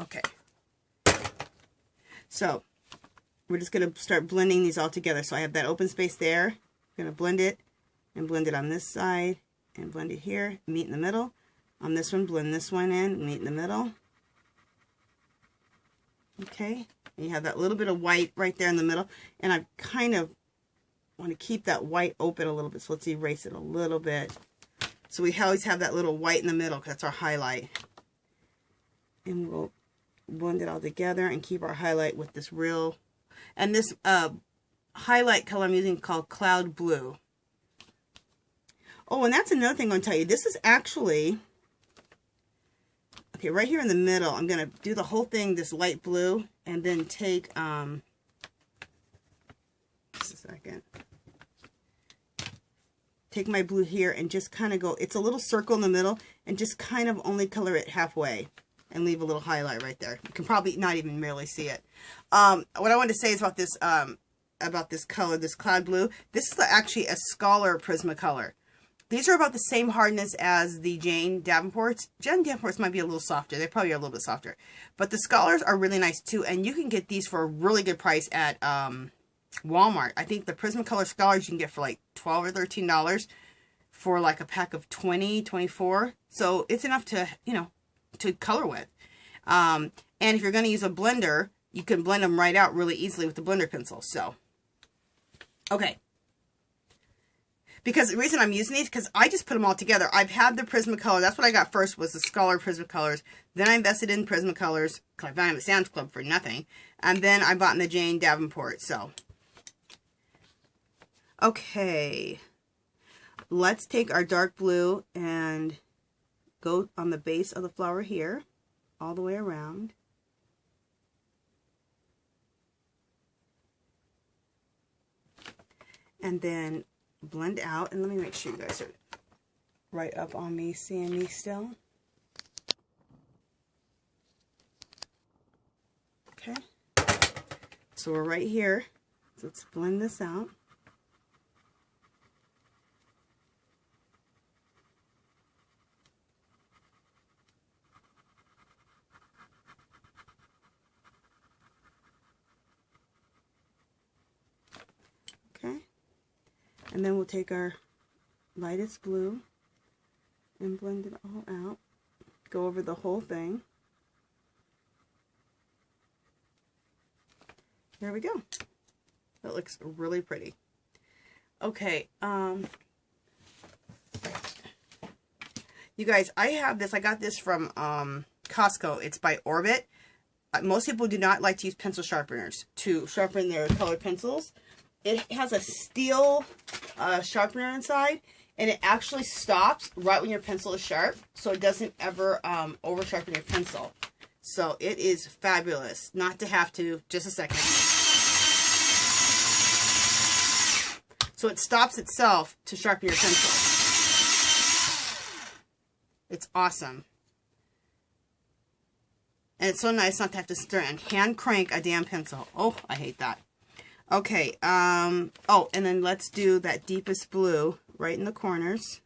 Okay. So we're just going to start blending these all together. So I have that open space there. I'm going to blend it and blend it on this side and blend it here, meet in the middle. On this one, blend this one in, meet in the middle. Okay, and you have that little bit of white right there in the middle. And I kind of want to keep that white open a little bit. So let's erase it a little bit. So we always have that little white in the middle because that's our highlight. And we'll blend it all together and keep our highlight with this real, and this highlight color I'm using called Cloud Blue. Oh, and that's another thing I'm going to tell you. This is actually, okay, right here in the middle, I'm going to do the whole thing this light blue, and then take, just a second, take my blue here and just kind of go, it's a little circle in the middle, and just kind of only color it halfway. And leave a little highlight right there. You can probably not even really see it. What I wanted to say is about this color, this Cloud Blue. This is actually a Scholar Prismacolor. These are about the same hardness as the Jane Davenports. Jane Davenports might be a little softer. They probably are a little bit softer. But the Scholars are really nice too. And you can get these for a really good price at Walmart. I think the Prismacolor Scholars you can get for like $12 or $13 for like a pack of 20, 24. So it's enough to, you know, to color with. And if you're going to use a blender, you can blend them right out really easily with the blender pencil. So, okay. Because the reason I'm using these, because I just put them all together. I've had the Prismacolor. That's what I got first, was the Scholar Prismacolors. Then I invested in Prismacolors, because I found them at Sam's Club for nothing. And then I bought in the Jane Davenport. So, okay. Let's take our dark blue and go on the base of the flower here, all the way around. And then blend out, and let me make sure you guys are right up on me, seeing me still. Okay. So we're right here. So let's blend this out. And then we'll take our lightest blue and blend it all out. Go over the whole thing. There we go. That looks really pretty. Okay, you guys, I have this. I got this from Costco. It's by Orbit. Most people do not like to use pencil sharpeners to sharpen their colored pencils. It has a steel sharpener inside, and it actually stops right when your pencil is sharp, so it doesn't ever over sharpen your pencil. So it is fabulous not to have to. Just a second. So it stops itself to sharpen your pencil. It's awesome. And it's so nice not to have to stir and hand crank a damn pencil. Oh, I hate that. Okay, oh, and then let's do that deepest blue right in the corners.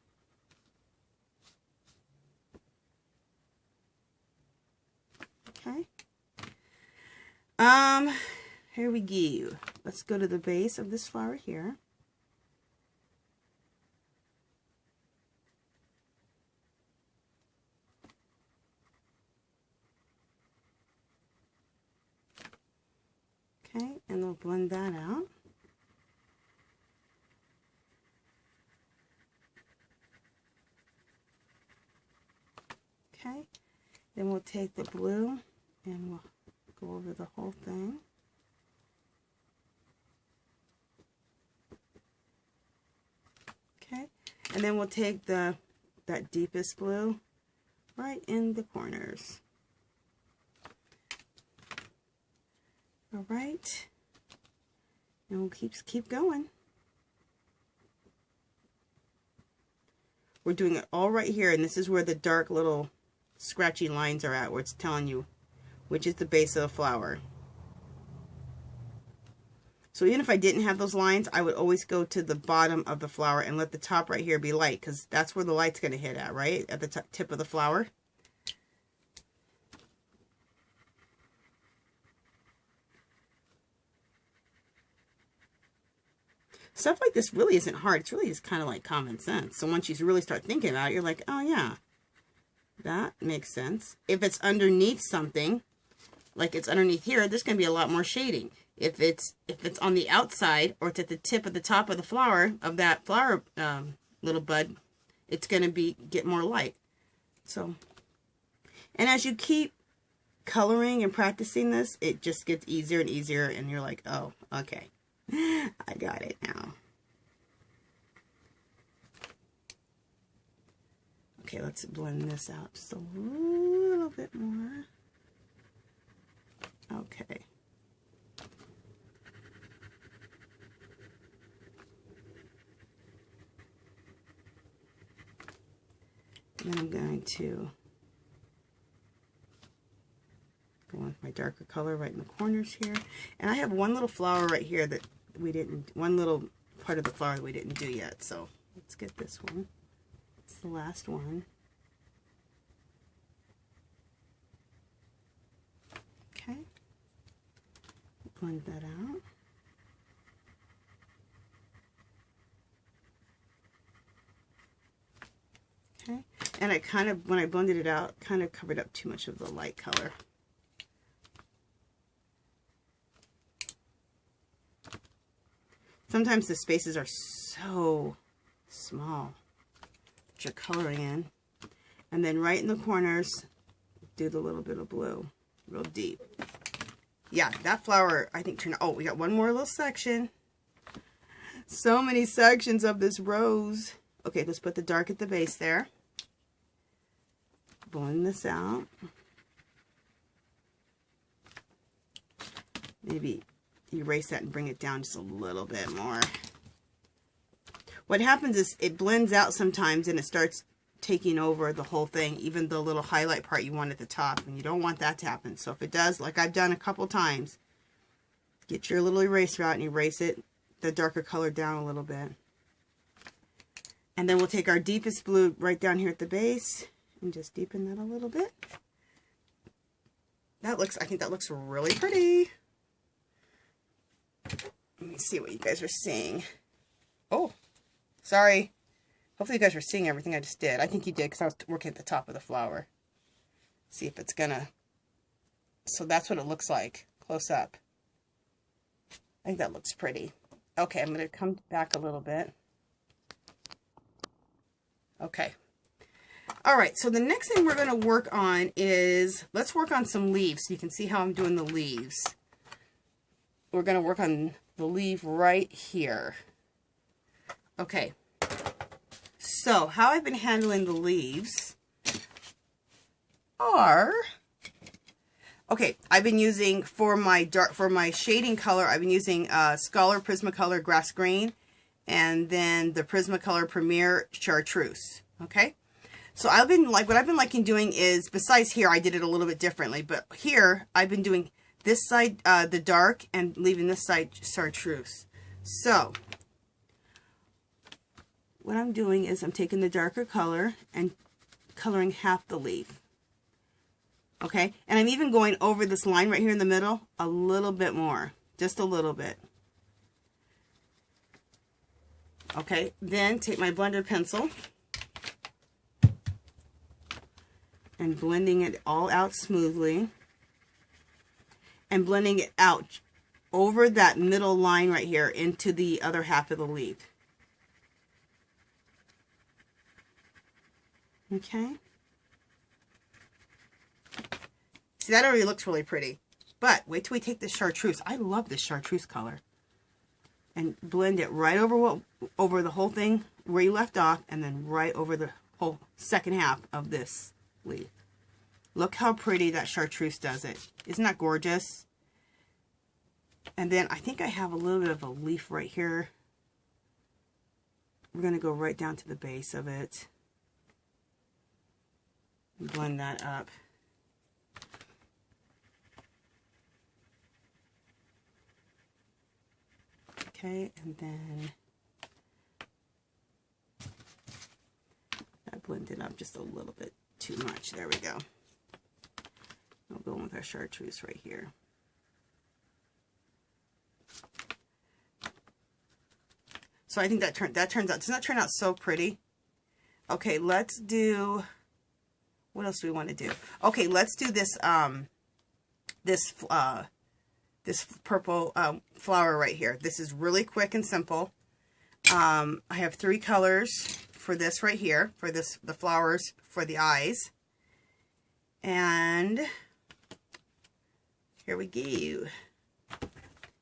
Okay. Here we go. Let's go to the base of this flower here. Okay, and we'll blend that out. Okay, then we'll take the blue and we'll go over the whole thing. Okay, and then we'll take that deepest blue right in the corners. All right, and we'll keep going. We're doing it all right here, and this is where the dark little scratchy lines are at, where it's telling you which is the base of the flower. So even if I didn't have those lines, I would always go to the bottom of the flower and let the top right here be light, because that's where the light's going to hit at, right? At the tip of the flower. Stuff like this really isn't hard. It's really just kind of like common sense. So once you really start thinking about it, you're like, oh yeah, that makes sense. If it's underneath something, like it's underneath here, there's going to be a lot more shading. If it's on the outside, or it's at the tip of the top of the flower, of that flower little bud, it's going to get more light. So, and as you keep coloring and practicing this, it just gets easier and easier, and you're like, oh, okay, I got it now. Okay, let's blend this out just a little bit more. Okay. And then I'm going to go with my darker color right in the corners here. And I have one little flower right here that we didn't, one little part of the flower that we didn't do yet. So let's get this one. It's the last one. Okay. Blend that out. Okay. And I kind of, when I blended it out, kind of covered up too much of the light color. Sometimes the spaces are so small that you're coloring in. And then right in the corners, do the little bit of blue, real deep. Yeah, that flower, I think, turned, oh, we got one more little section. So many sections of this rose. Okay, let's put the dark at the base there. Blend this out. Maybe erase that and bring it down just a little bit more. What happens is it blends out sometimes and it starts taking over the whole thing, even the little highlight part you want at the top, and you don't want that to happen. So if it does, like I've done a couple times, get your little eraser out and erase it, the darker color down a little bit. And then we'll take our deepest blue right down here at the base and just deepen that a little bit. That looks, I think that looks really pretty. Let me see what you guys are seeing. Oh, sorry. Hopefully you guys were seeing everything I just did. I think you did because I was working at the top of the flower. See if it's gonna... So that's what it looks like, close up. I think that looks pretty. Okay, I'm gonna come back a little bit. Okay. Alright, so the next thing we're gonna work on is, let's work on some leaves so you can see how I'm doing the leaves. We're gonna work on the leaf right here. Okay. So, how I've been handling the leaves are, okay, I've been using, for my shading color, I've been using Scholar Prismacolor Grass Green, and then the Prismacolor Premier Chartreuse, okay? So I've been, like, what I've been liking doing is, besides here, I did it a little bit differently, but here, I've been doing this side, the dark, and leaving this side Chartreuse. So, what I'm doing is I'm taking the darker color and coloring half the leaf. Okay? And I'm even going over this line right here in the middle a little bit more. Just a little bit. Okay? Then take my blender pencil and blending it all out smoothly. And blending it out over that middle line right here into the other half of the leaf. Okay. See, that already looks really pretty. But wait till we take this chartreuse. I love this chartreuse color. And blend it right over the whole thing where you left off, and then right over the whole second half of this leaf. Look how pretty that chartreuse does it. Isn't that gorgeous? And then I think I have a little bit of a leaf right here. We're going to go right down to the base of it. Blend that up. Okay, and then I blended up just a little bit too much. There we go. We'll go with our chartreuse right here. So I think that turns out, doesn't that turn out so pretty? Okay, let's do, what else do we want to do? Okay, let's do this, this purple flower right here. This is really quick and simple. I have 3 colors for this right here, for this, the flowers for the eyes. And here we go.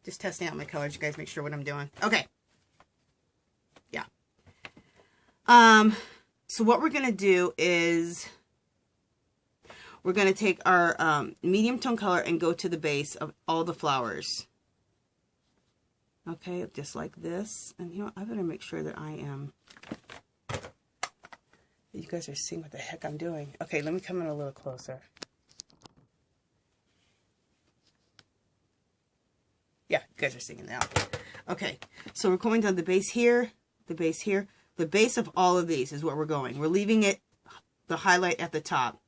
Just testing out my colors, you guys make sure what I'm doing. Okay. Yeah. So what we're going to do is we're going to take our medium tone color and go to the base of all the flowers. Okay, just like this. And you know, I better make sure that I am, you guys are seeing what the heck I'm doing. Okay, let me come in a little closer. Yeah, you guys are seeing it now. Okay, so we're going down the base here, the base here. The base of all of these is where we're going. We're leaving it, the highlight at the top,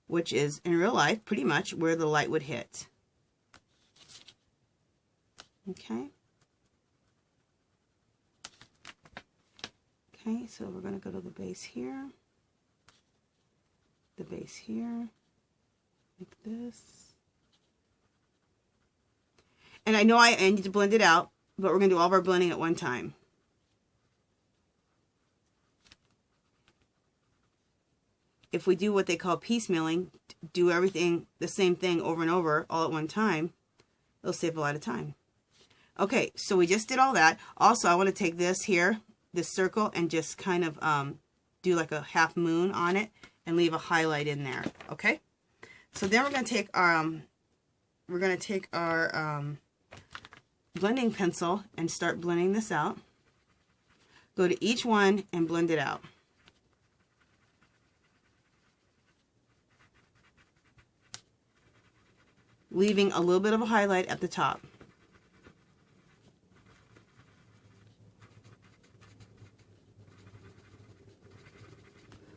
which is, in real life, pretty much where the light would hit. Okay. Okay, so we're going to go to the base here, the base here, like this. And I know I need to blend it out, but we're going to do all of our blending at one time. If we do what they call piecemealing, do everything, the same thing over and over all at one time, it'll save a lot of time. Okay, so we just did all that. Also, I want to take this here, this circle, and just kind of do like a half moon on it and leave a highlight in there. Okay, so then we're going to take our blending pencil and start blending this out. Go to each one and blend it out. Leaving a little bit of a highlight at the top.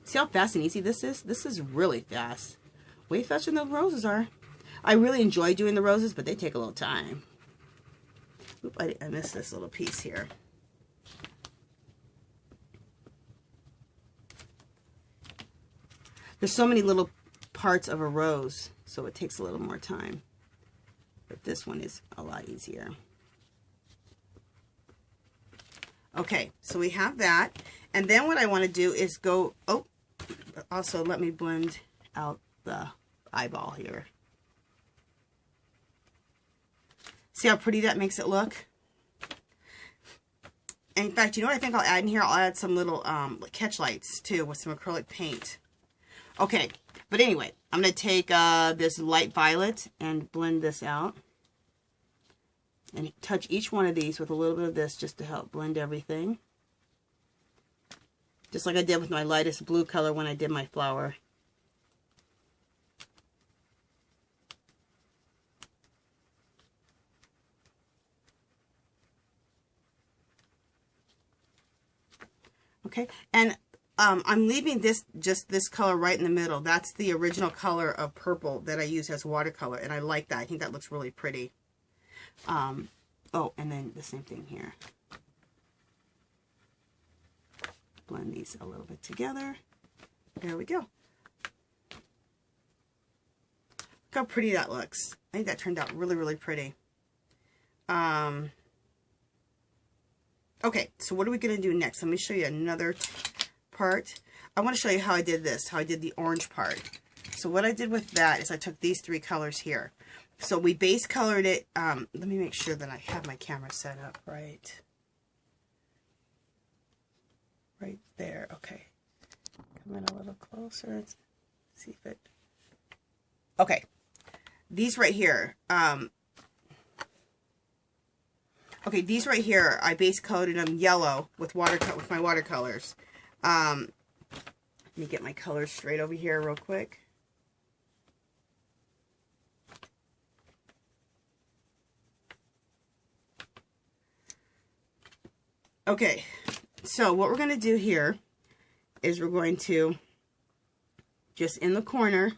See how fast and easy this is? This is really fast. Way faster than the roses are. I really enjoy doing the roses, but they take a little time. Oop, I missed this little piece here. There's so many little parts of a rose, so it takes a little more time. But this one is a lot easier. Okay, so we have that. And then what I want to do is go, oh, also let me blend out the eyeball here. See how pretty that makes it look? And in fact, you know what I think I'll add in here? I'll add some little catch lights too with some acrylic paint. Okay, but anyway, I'm going to take this light violet and blend this out. And touch each one of these with a little bit of this just to help blend everything. Just like I did with my lightest blue color when I did my flower. Okay, and I'm leaving this, just this color right in the middle. That's the original color of purple that I use as watercolor, and I like that. I think that looks really pretty. Oh, and then the same thing here. Blend these a little bit together. There we go. Look how pretty that looks. I think that turned out really, really pretty. Okay, so what are we going to do next? Let me show you another part. I want to show you how I did this, how I did the orange part. So what I did with that is I took these 3 colors here. So we base colored it. Let me make sure that I have my camera set up right. Right there. Okay. Come in a little closer. Let's see if it. Okay. These right here. Okay, these right here, I base coated them yellow with my watercolors. Let me get my colors straight over here real quick. Okay, so what we're going to do here is we're going to, just in the corner,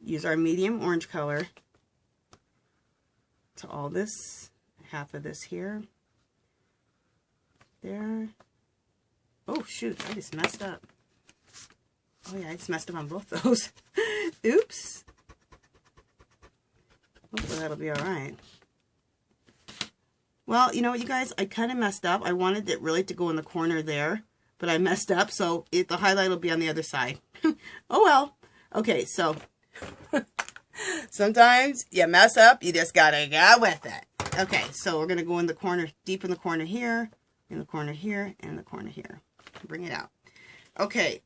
use our medium orange color to all this, half of this here. there. Oh, shoot, I just messed up. Oh, yeah, I just messed up on both those. Oops. Hopefully that'll be all right. Well, you know what, you guys? I kind of messed up. I wanted it really to go in the corner there, but I messed up, so the highlight will be on the other side. Oh, well. Okay, so sometimes you mess up. You just got to go with it. Okay, so we're going to go in the corner, deep in the corner here, in the corner here, and the corner here. Bring it out. Okay,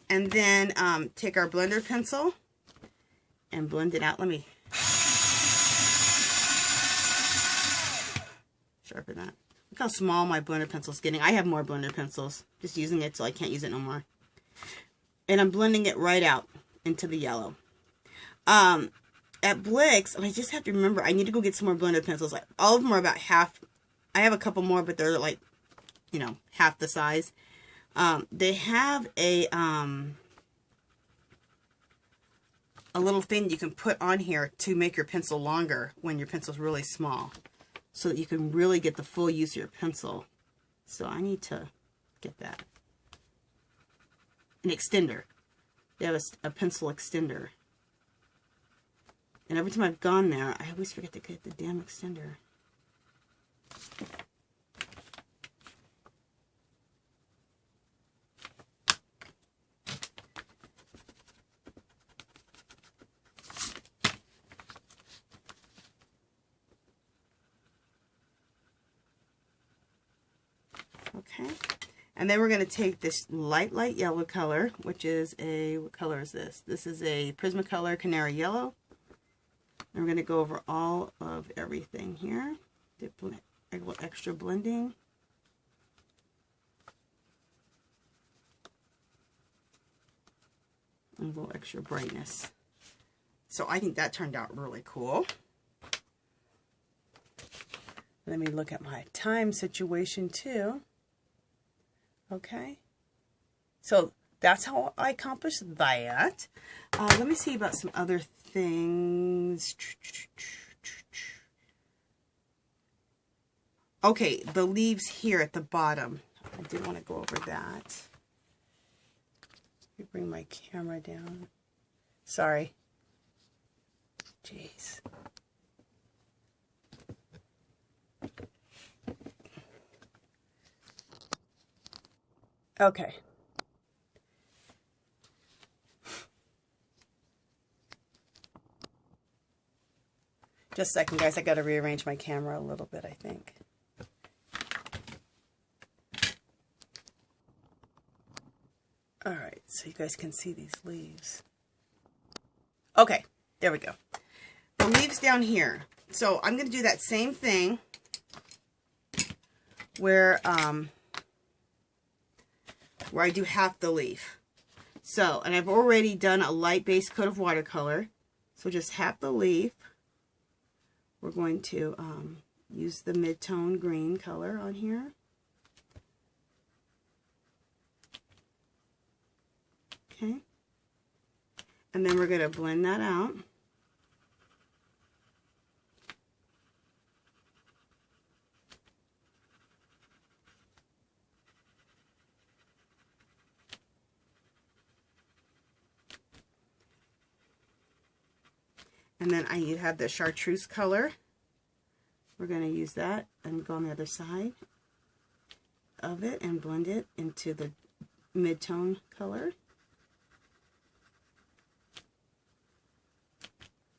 and then take our blender pencil and blend it out. Let me sharpen that. Look how small my blender pencil is getting. I have more blender pencils. Just using it so I can't use it no more. And I'm blending it right out into the yellow. At Blick's, and I just have to remember, I need to go get some more blender pencils. Like, all of them are about half. I have a couple more, but they're like, you know, half the size. They have a little thing you can put on here to make your pencil longer when your pencil's really small, so that you can really get the full use of your pencil. So I need to get that. An extender. They have a pencil extender. And every time I've gone there, I always forget to get the damn extender. Okay, and then we're going to take this light yellow color, which is a, what color is this? This is a Prismacolor Canary Yellow. And we're going to go over all of everything here. A little extra blending. And a little extra brightness. So I think that turned out really cool. Let me look at my time situation too. Okay, so that's how I accomplished that. Let me see about some other things. Okay, the leaves here at the bottom. I did want to go over that. Let me bring my camera down. Sorry. Jeez. Okay. Just a second, guys. I got to rearrange my camera a little bit, I think. All right, so you guys can see these leaves. Okay, there we go. The leaves down here. So I'm going to do that same thing where I do half the leaf. So, and I've already done a light base coat of watercolor. So just half the leaf. We're going to use the mid-tone green color on here. Okay. And then we're going to blend that out. And then I have the chartreuse color. We're going to use that and go on the other side of it and blend it into the mid-tone color.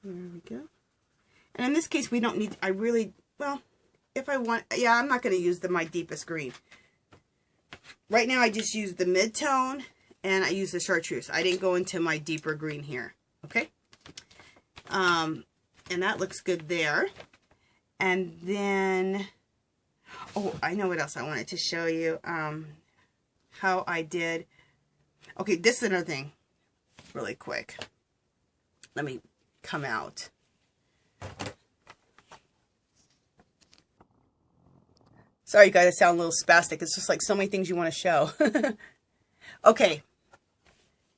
There we go. And in this case, we don't need, well, if I want, yeah, I'm not going to use my deepest green. Right now, I just use the mid-tone and I use the chartreuse. I didn't go into my deeper green here, okay? And that looks good there. And then, oh, I know what else I wanted to show you. How I did. Okay, this is another thing really quick. Let me come out. Sorry, you guys, I sound a little spastic. It's just like so many things you want to show. Okay.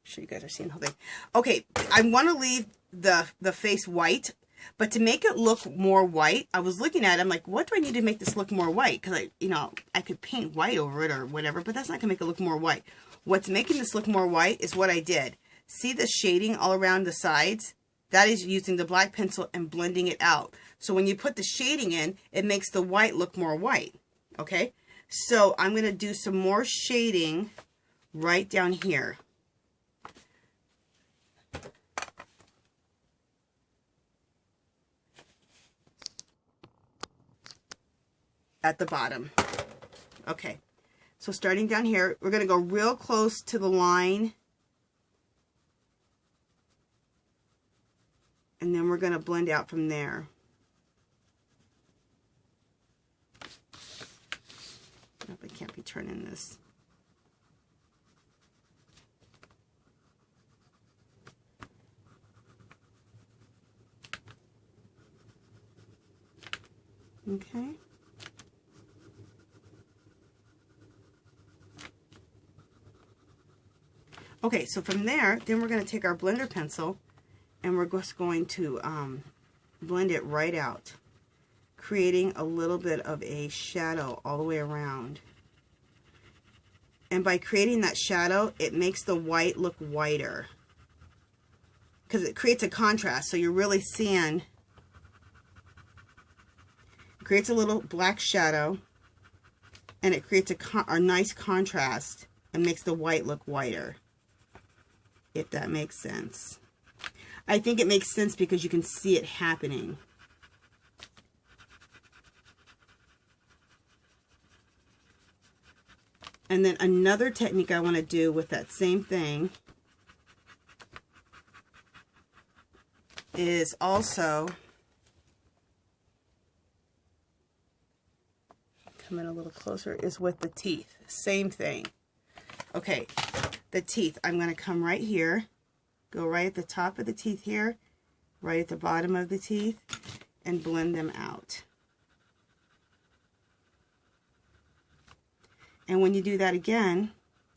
Sure you guys are seeing the whole thing. Okay, I want to leave the face white, But to make it look more white, I was looking at it, I'm like, what do I need to make this look more white? Because I could paint white over it or whatever, but that's not going to make it look more white. What's making this look more white is what I did. See the shading all around the sides? That is using the black pencil and blending it out. So when you put the shading in, it makes the white look more white. Okay? So I'm going to do some more shading right down here. At the bottom. Okay, so starting down here, we're going to go real close to the line, and then we're going to blend out from there. Nope, I can't be turning this. Okay. Okay, so from there, then we're going to take our blender pencil and we're just going to blend it right out, creating a little bit of a shadow all the way around. And by creating that shadow, it makes the white look whiter because it creates a contrast. So you're really seeing, it creates a little black shadow and it creates a nice contrast and makes the white look whiter. If that makes sense. I think it makes sense because you can see it happening. And then another technique I want to do with that same thing is also, come in a little closer, is with the teeth. Same thing. Okay. The teeth, I'm going to come right here, go right at the top of the teeth here, right at the bottom of the teeth, and blend them out. And when you do that again,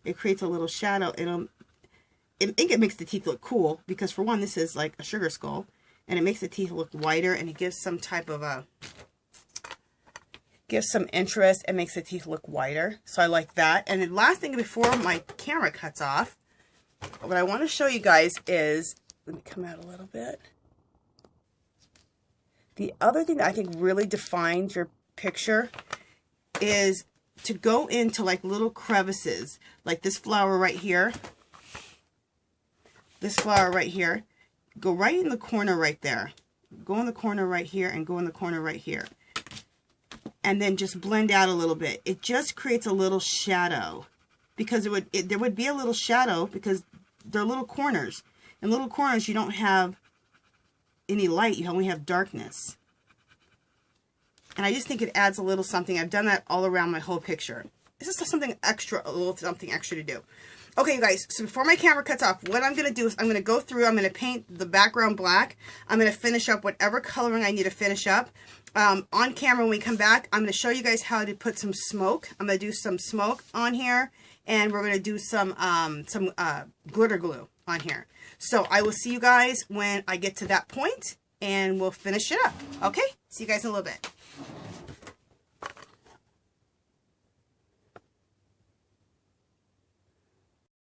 it creates a little shadow. I think it makes the teeth look cool because, for one, this is like a sugar skull, and it makes the teeth look whiter, and it gives some type of a, gives some interest and makes the teeth look whiter. So I like that. And the last thing before my camera cuts off, what I want to show you guys is, let me come out a little bit. The other thing that I think really defines your picture is to go into like little crevices, like this flower right here. This flower right here. Go right in the corner right there. Go in the corner right here and go in the corner right here. And then just blend out a little bit. It just creates a little shadow because there would be a little shadow because they're little corners. In little corners, you don't have any light. You only have darkness. And I just think it adds a little something. I've done that all around my whole picture. This is just something extra, a little something extra to do. Okay, you guys, so before my camera cuts off, what I'm going to do is I'm going to go through, I'm going to paint the background black. I'm going to finish up whatever coloring I need to finish up. On camera, when we come back, I'm going to show you guys how to put some smoke. I'm going to do some smoke on here, and we're going to do some glitter glue on here. So I will see you guys when I get to that point, and we'll finish it up. Okay? See you guys in a little bit.